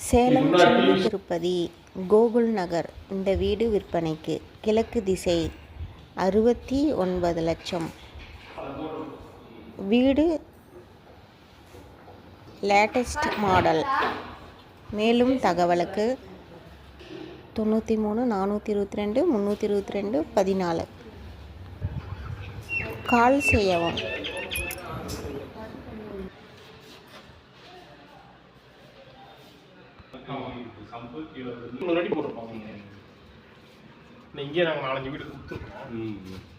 சேலம் சின்ன திருப்பதி கோகுல் நகர். இந்த வீடு விற்பனைக்கு. கிழக்கு திசை, 69 லட்சம். வீடு லேட்டஸ்ட் மாடல். மேலும் தகவலுக்கு 93 422 322 14 கால் செய்யவும். இங்கே நாங்கள் 4-5 வீடு கொடுத்துருக்கோம்.